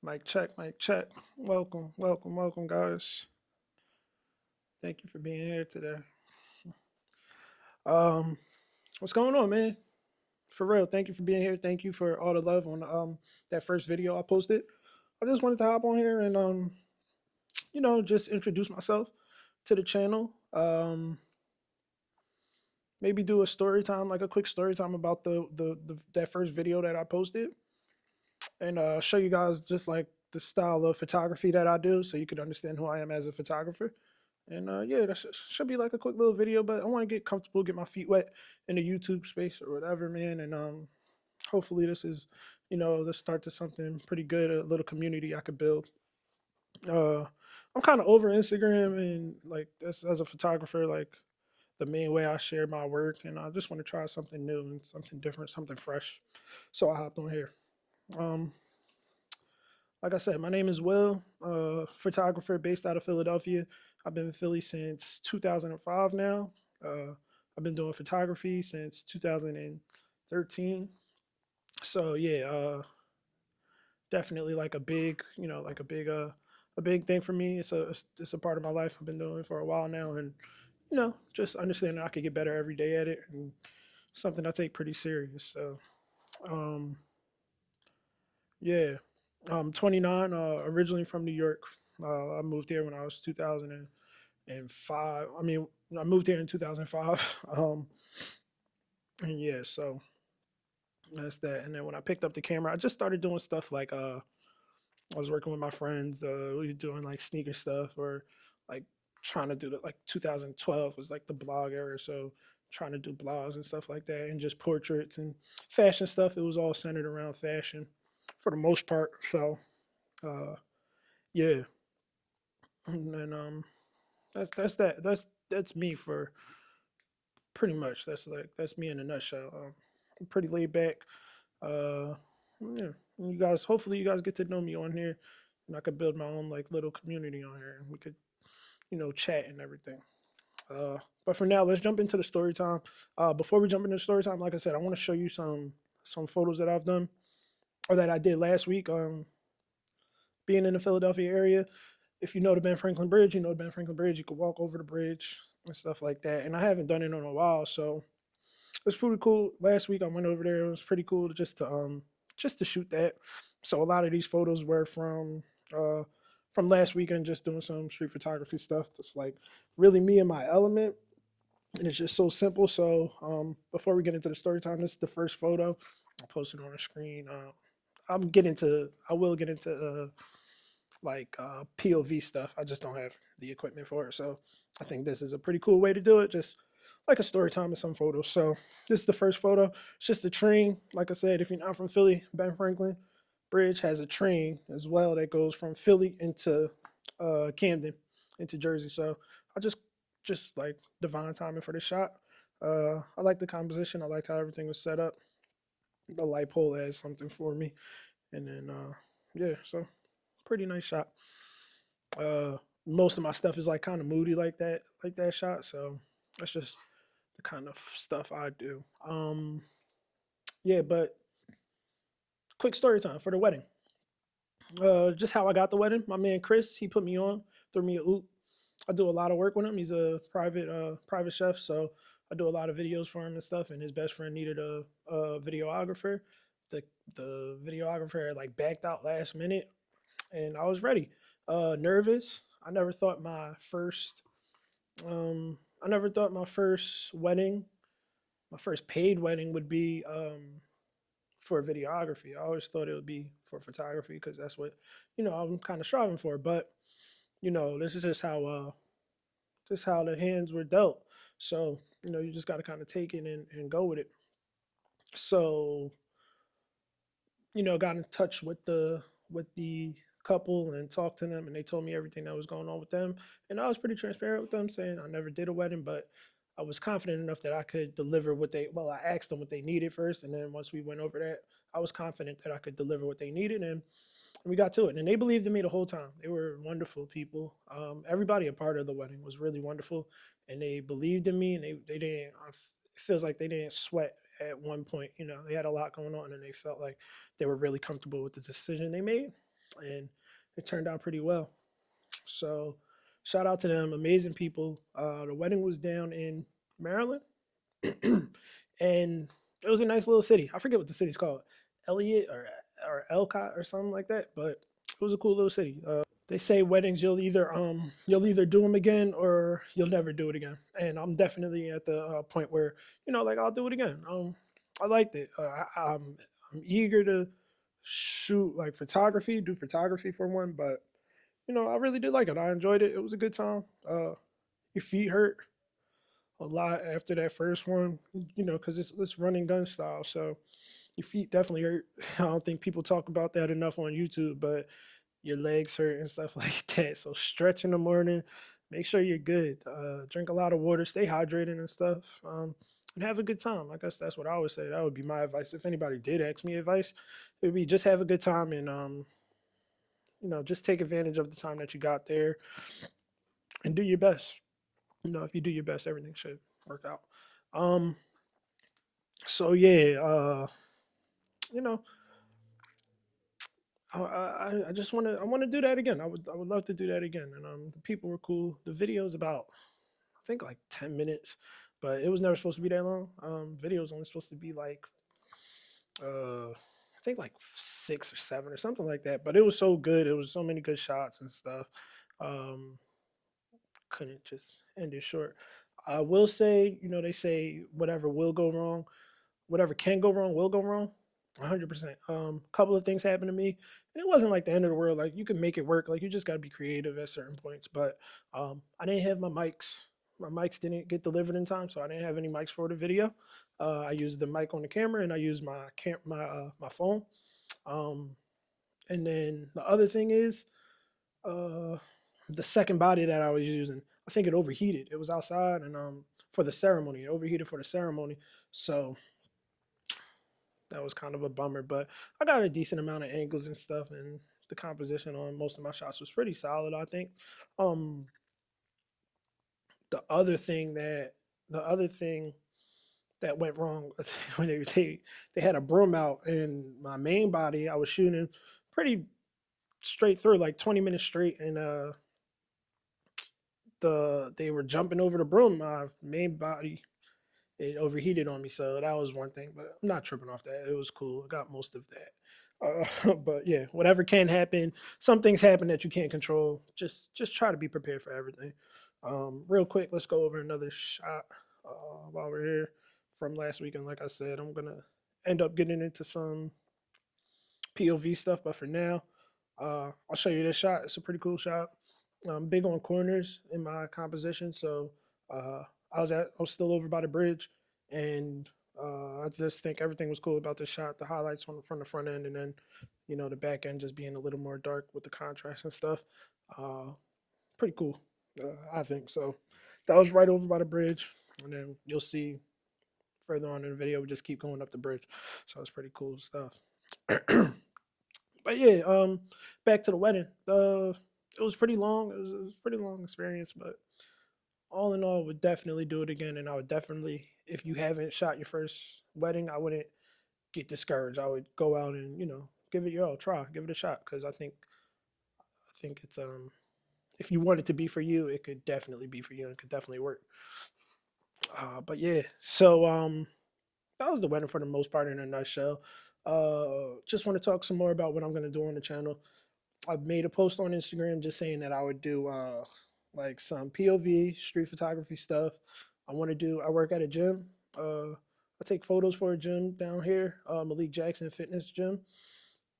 Mic check, mic check. Welcome, welcome, welcome, guys. Thank you for being here today. Um, what's going on, man? For real, thank you for being here. Thank you for all the love on that first video I posted. I just wanted to hop on here and just introduce myself to the channel. Maybe do a story time, like a quick story time about the that first video that I posted, and show you guys just like the style of photography that I do, so you could understand who I am as a photographer. And yeah, that should be like a quick little video, but I want to get comfortable, get my feet wet in the YouTube space or whatever, man. And hopefully this is, the start to something pretty good, a little community I could build. Uh, I'm kind of over Instagram and like as a photographer, like the main way I share my work, and I just want to try something new and something different, something fresh. So I hopped on here. Um, like I said, my name is Will, photographer based out of Philadelphia. I've been in Philly since 2005 now. I've been doing photography since 2013. So yeah, definitely like a big, a big thing for me. It's a part of my life. I've been doing it for a while now, and just understanding I could get better every day at it, and something I take pretty serious. So um, yeah, I'm 29. Originally from New York. I moved here when I was 2005. I mean, I moved here in 2005. And yeah, so that's that. And then when I picked up the camera, I just started doing stuff like I was working with my friends. We were doing like sneaker stuff or like trying to do the like 2012 was like the blog era. So trying to do blogs and stuff like that, and just portraits and fashion stuff. It was all centered around fashion for the most part. So uh, yeah, and then that's that. That's me for pretty much. That's me in a nutshell. I'm pretty laid back. Uh, yeah, and you guys. Hopefully, you guys get to know me on here, and I could build my own like little community on here, and we could chat and everything. But for now, let's jump into the story time. Before we jump into the story time, like I said, I want to show you some photos that I've done or that I did last week. Being in the Philadelphia area, if you know the Ben Franklin Bridge, you know the Ben Franklin Bridge. You could walk over the bridge and stuff like that. And I haven't done it in a while, so it's pretty cool. Last week I went over there. It was pretty cool just to shoot that. So a lot of these photos were uh from last weekend, just doing some street photography stuff. Just like really me and my element, and it's just so simple. So before we get into the story time, this is the first photo. I'll post it on the screen. I will get into POV stuff. I just don't have the equipment for it. So I think this is a pretty cool way to do it. Just like a story time and some photos. So this is the first photo. It's just a train. Like I said, if you're not from Philly, Ben Franklin Bridge has a train as well that goes from Philly into Camden, into Jersey. So I just like divine timing for the shot. I like the composition. I like how everything was set up. The light pole adds something for me, and then yeah, so pretty nice shot. Uh, Most of my stuff is like kind of moody like that shot. So that's just the kind of stuff I do. Yeah, but quick story time for the wedding. Just how I got the wedding. My man Chris, he put me on, threw me a oop. I do a lot of work with him. He's a private chef, so I do a lot of videos for him and stuff. And his best friend needed a videographer. The the videographer had like backed out last minute, and I was ready. Nervous. I never thought my first wedding, my first paid wedding would be for videography. I always thought it would be for photography because that's what I'm kind of striving for. But this is just how the hands were dealt. So you just got to kind of take it and go with it. So got in touch with the couple and talked to them, and they told me everything that was going on with them. And I was pretty transparent with them, saying I never did a wedding, but I was confident enough that I could deliver what they. Well, I asked them what they needed first, and then once we went over that, I was confident that I could deliver what they needed, and we got to it. And they believed in me the whole time. They were wonderful people. Everybody a part of the wedding was really wonderful, and they believed in me, and they didn't. It feels like they didn't sweat at one point. They had a lot going on, and they felt like they were really comfortable with the decision they made. and it turned out pretty well. So shout out to them, amazing people. The wedding was down in Maryland, and it was a nice little city. I forget what the city's called, Elliott or Elcott or something like that, but it was a cool little city. They say weddings you'll either do them again or you'll never do it again, and I'm definitely at the point where like I'll do it again. I liked it. I'm eager to shoot like photography, do photography for one, but I really did like it. I enjoyed it. It was a good time. Your feet hurt a lot after that first one, because it's running gun style. So your feet definitely hurt. I don't think people talk about that enough on YouTube, but your legs hurt and stuff like that. So stretch in the morning. Make sure you're good. Drink a lot of water. Stay hydrated and stuff. And have a good time. I guess that's what I would say. That would be my advice. If anybody did ask me advice, it would be just have a good time and just take advantage of the time that you got there and do your best. If you do your best, everything should work out. Um, so yeah, you know, I just I want to do that again. I would love to do that again. And the people were cool. The video is about I think like 10 minutes, but it was never supposed to be that long. Video was only supposed to be like I think like 6 or 7 or something like that. But it was so good. It was so many good shots and stuff. Um, couldn't just end it short. I will say, they say whatever will go wrong, whatever can go wrong will go wrong. 100%. Couple of things happened to me, and it wasn't like the end of the world. Like you can make it work. Like you just got to be creative at certain points. But I didn't have my mics. My mics didn't get delivered in time, so I didn't have any mics for the video. I used the mic on the camera, and I used my phone. Um, and then the other thing is, uh, the second body that I was using, I think it overheated. It was outside, and for the ceremony, it overheated for the ceremony. So that was kind of a bummer, but I got a decent amount of angles and stuff, and the composition on most of my shots was pretty solid, I think. Um, the other thing that the other thing that went wrong when they had a broom out in my main body. I was shooting pretty straight through, like 20 minutes straight, and they were jumping over the broom. My main body it overheated on me, so that was one thing. But I'm not tripping off that. It was cool. I got most of that. But yeah, whatever can happen. Some things happen that you can't control. Just try to be prepared for everything. Real quick, let's go over another shot while we're here from last weekend. Like I said, I'm gonna end up getting into some POV stuff, but for now, I'll show you this shot. It's a pretty cool shot. I'm big on corners in my composition, so uh, I was still over by the bridge, and I just think everything was cool about this shot. The highlights from the front end, and then the back end just being a little more dark with the contrast and stuff. Uh, Pretty cool, I think. So that was right over by the bridge, and then you'll see further on in the video we just keep going up the bridge. So it's pretty cool stuff. But yeah, back to the wedding. It was pretty long. It was a pretty long experience, but all in all, would definitely do it again. And I would definitely, if you haven't shot your first wedding, I wouldn't get discouraged. I would go out and give it your all, try, give it a shot, because I think it's if you want it to be for you, it could definitely be for you, and it could definitely work. But yeah, so that was the wedding for the most part in a nutshell. Just want to talk some more about what I'm gonna do on the channel. I made a post on Instagram just saying that I would do like some POV street photography stuff. I work at a gym. I take photos for a gym down here, Malik Jackson Fitness Gym,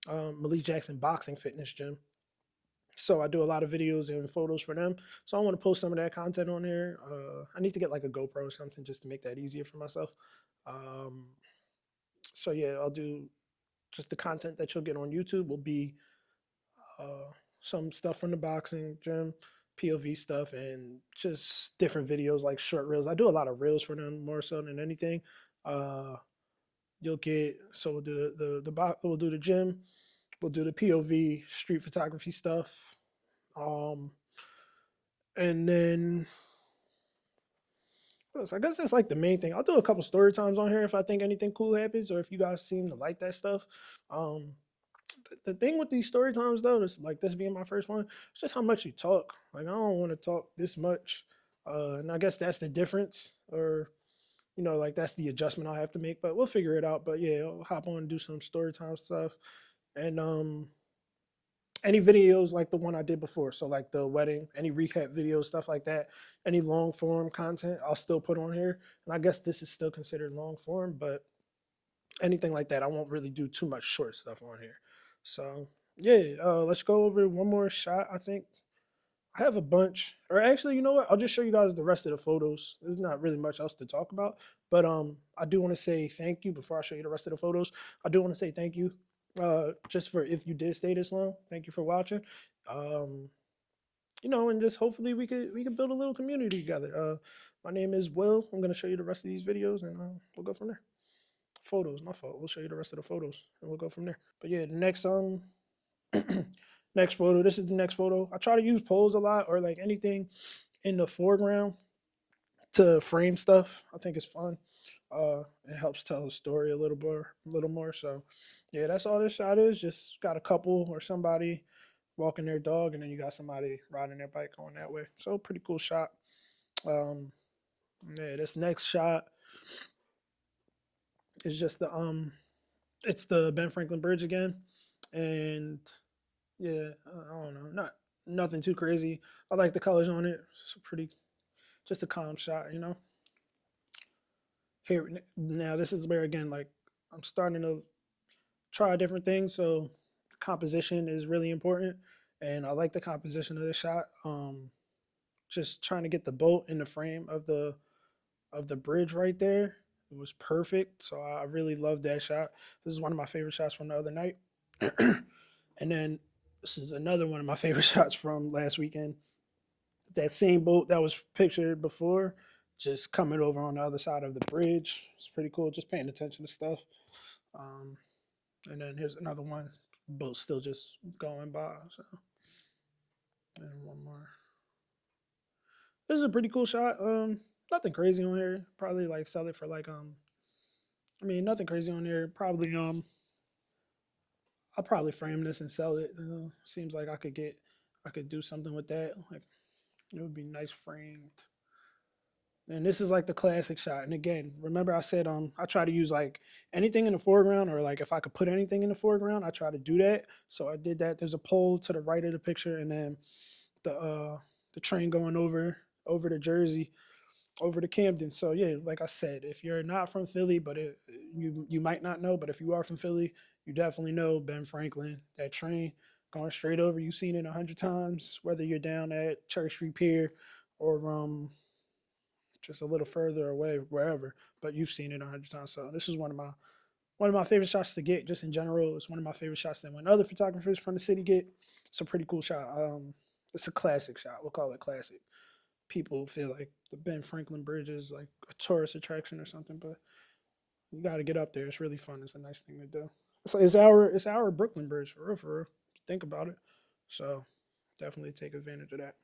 Malik Jackson Boxing Fitness Gym. So I do a lot of videos and photos for them. So I want to post some of that content on there. I need to get like a GoPro or something just to make that easier for myself. Um, so yeah, I'll do just the content that you'll get on YouTube will be some stuff from the boxing gym, POV stuff, and just different videos like short reels. I do a lot of reels for them more so than anything. Uh, you'll get so we'll do we'll do the gym, we'll do the POV street photography stuff, um, and then I guess that's like the main thing. I'll do a couple story times on here if I think anything cool happens or if you guys seem to like that stuff. Um, The thing with these story times though, is like this being my first one, it's just how much you talk. Like I don't want to talk this much, and I guess that's the difference, or like that's the adjustment I have to make. But we'll figure it out. But yeah, I'll hop on and do some story time stuff, and any videos like the one I did before. So like the wedding, any recap videos, stuff like that, any long form content, I'll still put on here. And I guess this is still considered long form, but anything like that, I won't really do too much short stuff on here. So yeah, let's go over one more shot. I think I have a bunch, or actually, you know what? I'll just show you guys the rest of the photos. There's not really much else to talk about, but I do want to say thank you before I show you the rest of the photos. I do want to say thank you, just for if you did stay this long. Thank you for watching. Um, and just hopefully we could build a little community together. My name is Will. I'm gonna show you the rest of these videos, and we'll go from there. Photos, my fault. We'll show you the rest of the photos, and we'll go from there. But yeah, the next next photo. This is the next photo. I try to use poles a lot, or like anything in the foreground to frame stuff. I think it's fun. It helps tell a story a little more. So yeah, that's all this shot is. Just got a couple or somebody walking their dog, and then you got somebody riding their bike going that way. So pretty cool shot. Um, yeah, this next shot is just it's the Ben Franklin Bridge again, and yeah, I don't know, not nothing too crazy. I like the colors on it. It's pretty, just a calm shot. Here now, this is where again, like I'm starting to try different things, so composition is really important, and I like the composition of the shot. Just trying to get the boat in the frame of the bridge right there. It was perfect, so I really love that shot. This is one of my favorite shots from the other night. And then this is another one of my favorite shots from last weekend. That same boat that was pictured before, just coming over on the other side of the bridge. It's pretty cool. Just paying attention to stuff. Um, and then here's another one. Boat still just going by. So, and one more. This is a pretty cool shot. Nothing crazy on here. Probably like sell it for like I mean, nothing crazy on here. Probably I'll probably frame this and sell it. Seems like I could do something with that. Like it would be nice framed. And this is like the classic shot. And again, remember I said I try to use like anything in the foreground, or like if I could put anything in the foreground, I try to do that. So I did that. There's a pole to the right of the picture, and then the train going over to Jersey, over to Camden. So yeah, like I said, if you're not from Philly, but you might not know, but if you are from Philly, you definitely know Ben Franklin. That train going straight over, you've seen it 100 times. Whether you're down at Church Street Pier or just a little further away, wherever, but you've seen it 100 times. So this is one of my favorite shots to get, just in general. It's one of my favorite shots that when other photographers from the city get. It's a pretty cool shot. It's a classic shot. We'll call it classic. People feel like the Ben Franklin Bridge is like a tourist attraction or something, but you got to get up there. It's really fun. It's a nice thing to do. It's our Brooklyn Bridge, for real, for real. Think about it. So definitely take advantage of that.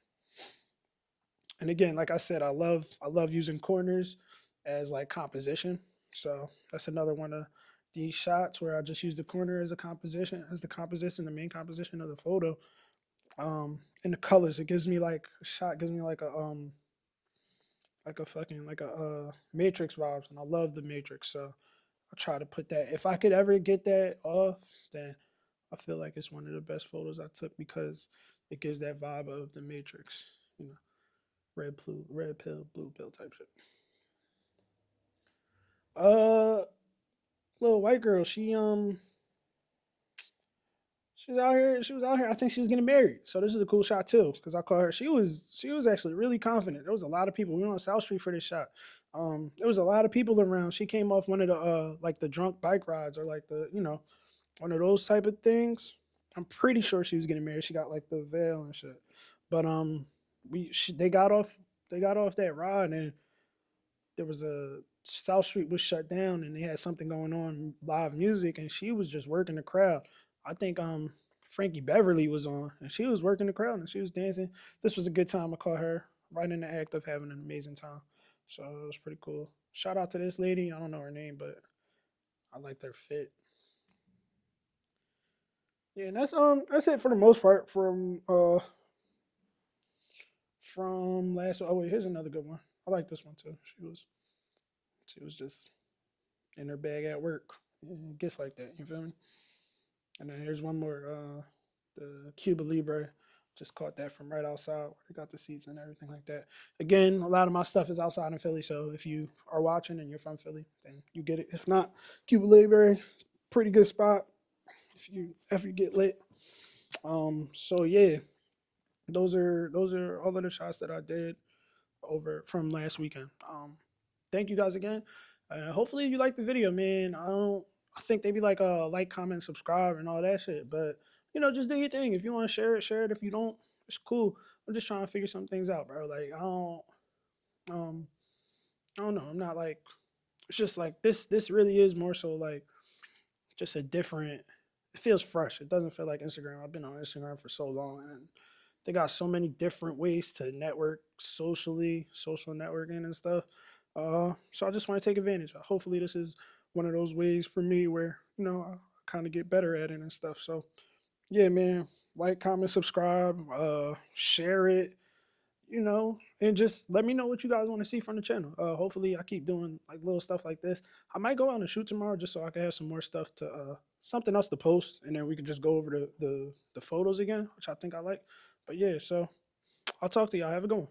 And again, like I said, I love using corners as like composition. So that's another one of these shots where I just use the corner as a composition, as the main composition of the photo. And the colors, it gives me like a shot, gives me like a fucking like a Matrix vibes, and I love the Matrix. So I try to put that. If I could ever get that off, then I feel like it's one of the best photos I took, because it gives that vibe of the Matrix. You know, red pill, blue pill type shit. Uh, little white girl. She was out here. She was out here. I think she was getting married. So this is a cool shot too, because I caught her. She was actually really confident. There was a lot of people. We were on South Street for this shot. There was a lot of people around. She came off one of the like the drunk bike rides, or like the one of those type of things. I'm pretty sure she was getting married. She got like the veil and shit. But they got off that ride, and there was a South Street was shut down, and they had something going on, live music, and she was just working the crowd. I think Frankie Beverly was on, and she was working the crowd, and she was dancing. This was a good time. I caught her right in the act of having an amazing time. So it was pretty cool. Shout out to this lady. I don't know her name, but I liked her fit. Yeah, and that's it for the most part from last. Oh wait, here's another good one. I like this one too. She was just in her bag at work. It gets like that. You feel me? And then here's one more. The Cuba Libre. Just caught that from right outside where they got the seats and everything like that. Again, a lot of my stuff is outside in Philly, so if you are watching and you're from Philly, then you get it. If not, Cuba Libre, pretty good spot if you get lit. So yeah, those are all of the shots that I did over from last weekend. Thank you guys again. Hopefully you like the video, man. I think they be like like, comment, subscribe, and all that shit. But just do your thing. If you want to share it, share it. If you don't, it's cool. I'm just trying to figure some things out, bro. Like um I don't know. I'm not like it's just like this really is more so like just a different. It feels fresh. It doesn't feel like Instagram. I've been on Instagram for so long, and they got so many different ways to network socially, social networking and stuff. So I just want to take advantage. Hopefully, this is one of those ways for me where I kind of get better at it and stuff. So yeah, man, like, comment, subscribe, share it, and just let me know what you guys want to see from the channel. Hopefully, I keep doing like little stuff like this. I might go out and shoot tomorrow just so I can have some more stuff to something else to post, and then we can just go over the photos again, which I think I like. But yeah, so I'll talk to y'all. Have a good one.